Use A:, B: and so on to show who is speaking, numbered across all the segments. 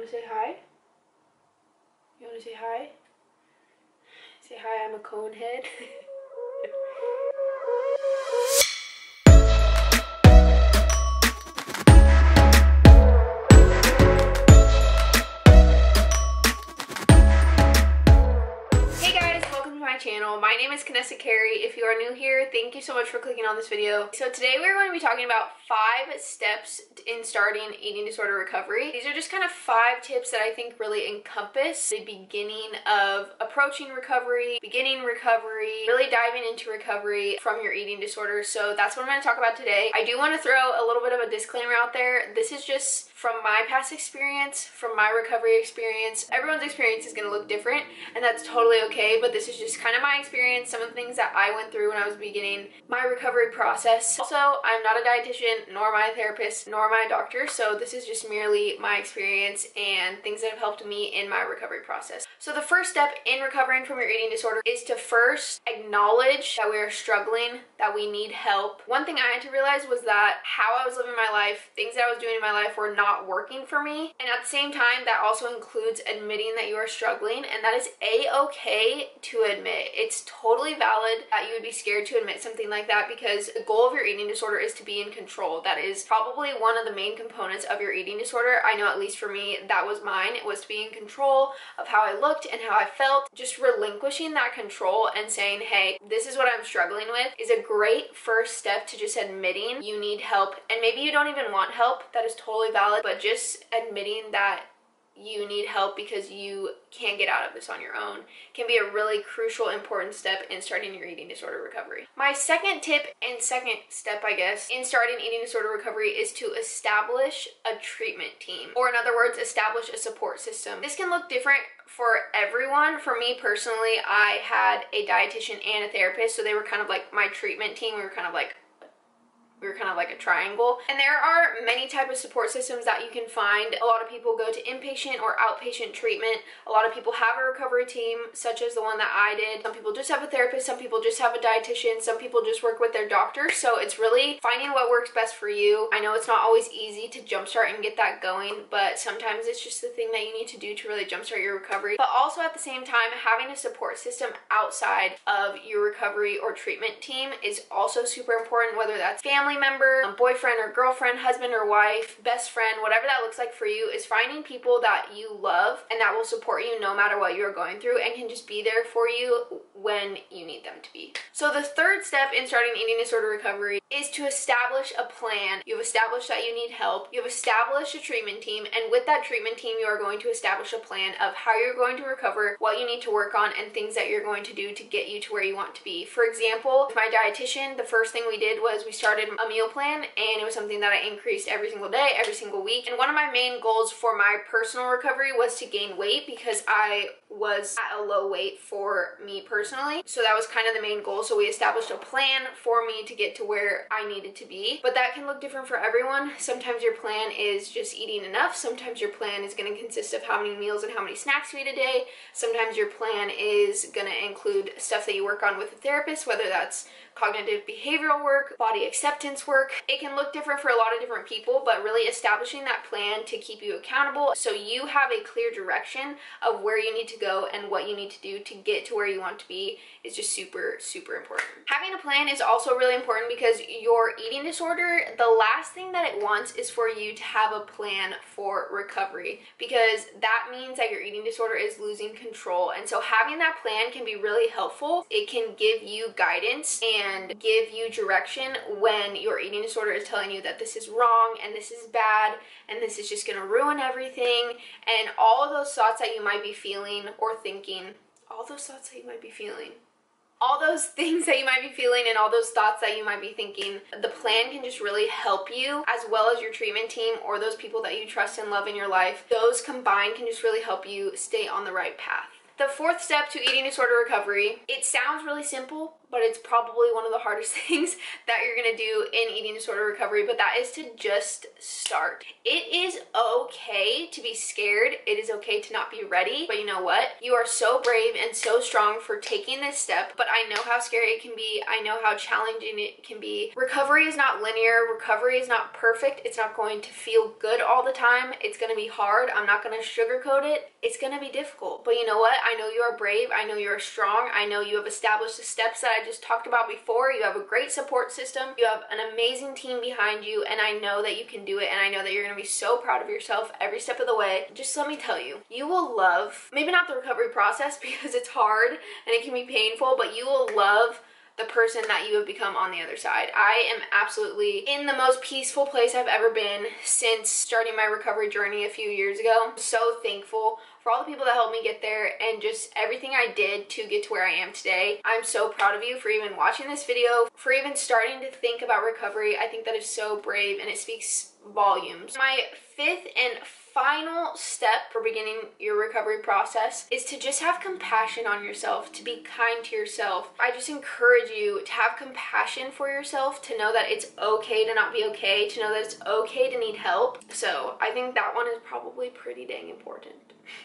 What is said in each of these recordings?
A: want to say hi? You want to say hi? Say hi, I'm a cone head. Channel. My name is Kanessa Carey. If you are new here, thank you so much for clicking on this video. So today we're going to be talking about 5 steps in starting eating disorder recovery. These are just kind of 5 tips that I think really encompass the beginning of approaching recovery, really diving into recovery from your eating disorder. So that's what I'm going to talk about today. I do want to throw a little bit of a disclaimer out there. This is just from my past experience, from my recovery experience. Everyone's experience is going to look different, and that's totally okay, but this is just kind of my experience, some of the things that I went through when I was beginning my recovery process. Also, I'm not a dietitian, nor am I a therapist, nor am I a doctor, so this is just merely my experience and things that have helped me in my recovery process. So the first step in recovering from your eating disorder is to first acknowledge that we are struggling, that we need help. One thing I had to realize was that how I was living my life, things that I was doing in my life were not working for me, and at the same time that also includes admitting that you are struggling, and that is a-okay to admit. It's totally valid that you would be scared to admit something like that, because the goal of your eating disorder is to be in control. That is probably one of the main components of your eating disorder. I know, at least for me, that was mine. It was to be in control of how I looked and how I felt. Just relinquishing that control and saying, hey, this is what I'm struggling with, is a great first step to just admitting you need help. And maybe you don't even want help. That is totally valid, but just admitting that you need help because you can't get out of this on your own can be a really crucial, important step in starting your eating disorder recovery. My second tip and second step, I guess, in starting eating disorder recovery is to establish a treatment team, or in other words, establish a support system. This can look different for everyone. For me personally, I had a dietitian and a therapist, so they were kind of like my treatment team. We were kind of like a triangle. And there are many types of support systems that you can find. A lot of people go to inpatient or outpatient treatment. A lot of people have a recovery team, such as the one that I did. Some people just have a therapist, some people just have a dietitian, some people just work with their doctor. So it's really finding what works best for you. I know it's not always easy to jumpstart and get that going, but sometimes it's just the thing that you need to do to really jumpstart your recovery. But also at the same time, having a support system outside of your recovery or treatment team is also super important, whether that's family member, boyfriend or girlfriend, husband or wife, best friend, whatever that looks like for you, is finding people that you love and that will support you no matter what you're going through and can just be there for you when you need them to be. So the third step in starting eating disorder recovery is to establish a plan. You've established that you need help. You've established a treatment team, and with that treatment team, you are going to establish a plan of how you're going to recover, what you need to work on, and things that you're going to do to get you to where you want to be. For example, with my dietitian, the first thing we did was we started a meal plan, and it was something that I increased every single day, every single week. And one of my main goals for my personal recovery was to gain weight, because I was at a low weight for me personally. So that was kind of the main goal. So we established a plan for me to get to where I needed to be. But that can look different for everyone. Sometimes your plan is just eating enough. Sometimes your plan is going to consist of how many meals and how many snacks you eat a day. Sometimes your plan is going to include stuff that you work on with a therapist, whether that's cognitive behavioral work, body acceptance work. It can look different for a lot of different people, but really establishing that plan to keep you accountable so you have a clear direction of where you need to go and what you need to do to get to where you want to be is just super, super important. Having a plan is also really important, because your eating disorder, the last thing that it wants is for you to have a plan for recovery, because that means that your eating disorder is losing control. And so having that plan can be really helpful. It can give you guidance and give you direction when your eating disorder is telling you that this is wrong and this is bad and this is just going to ruin everything, and all of those thoughts that you might be feeling or thinking, all those things that you might be feeling and all those thoughts that you might be thinking, the plan can just really help you, as well as your treatment team or those people that you trust and love in your life. Those combined can just really help you stay on the right path. The fourth step to eating disorder recovery, it sounds really simple, but it's probably one of the hardest things that you're gonna do in eating disorder recovery, but that is to just start. It is okay to be scared. It is okay to not be ready, but you know what? You are so brave and so strong for taking this step, but I know how scary it can be. I know how challenging it can be. Recovery is not linear. Recovery is not perfect. It's not going to feel good all the time. It's gonna be hard. I'm not gonna sugarcoat it. It's gonna be difficult, but you know what? I know you are brave. I know you are strong. I know you have established the steps that I just talked about before. You have a great support system. You have an amazing team behind you, and I know that you can do it, and I know that you're gonna be so proud of yourself every step of the way. Just let me tell you, you will love, maybe not the recovery process because it's hard and it can be painful, but you will love the person that you have become on the other side. I am absolutely in the most peaceful place I've ever been since starting my recovery journey a few years ago. I'm so thankful for all the people that helped me get there and just everything I did to get to where I am today. I'm so proud of you for even watching this video, for even starting to think about recovery. I think that is so brave and it speaks volumes. My fifth and final step for beginning your recovery process is to just have compassion on yourself, to be kind to yourself. I just encourage you to have compassion for yourself, to know that it's okay to not be okay, to know that it's okay to need help. So I think that one is probably pretty dang important.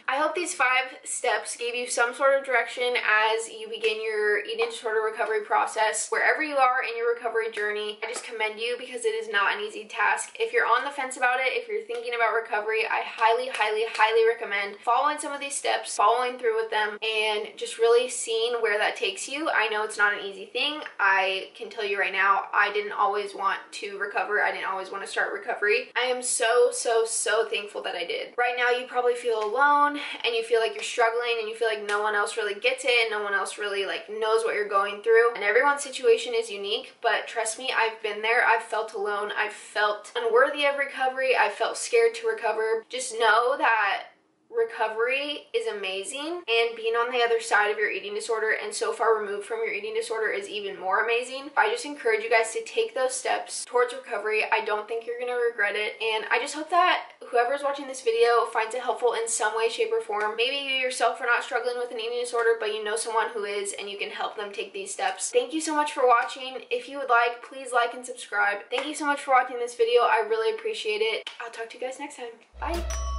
A: I hope these 5 steps gave you some sort of direction as you begin your eating disorder recovery process. Wherever you are in your recovery journey, I just commend you because it is not an easy task. If you're on the fence about it, if you're thinking about recovery, I highly, highly, highly recommend following some of these steps, following through with them, and just really seeing where that takes you. I know it's not an easy thing. I can tell you right now, I didn't always want to recover. I didn't always want to start recovery. I am so, so, so thankful that I did. Right now, you probably feel alone and you feel like you're struggling and you feel like no one else really gets it and no one else really knows what you're going through, and everyone's situation is unique. But trust me, I've been there. I've felt alone. I've felt unworthy of recovery. I felt scared to recover. Just know that recovery is amazing, and being on the other side of your eating disorder and so far removed from your eating disorder is even more amazing. I just encourage you guys to take those steps towards recovery. I don't think you're gonna regret it, and I just hope that whoever's watching this video finds it helpful in some way, shape, or form. Maybe you yourself are not struggling with an eating disorder, but you know someone who is, and you can help them take these steps. Thank you so much for watching. If you would like, please like and subscribe. Thank you so much for watching this video. I really appreciate it. I'll talk to you guys next time. Bye.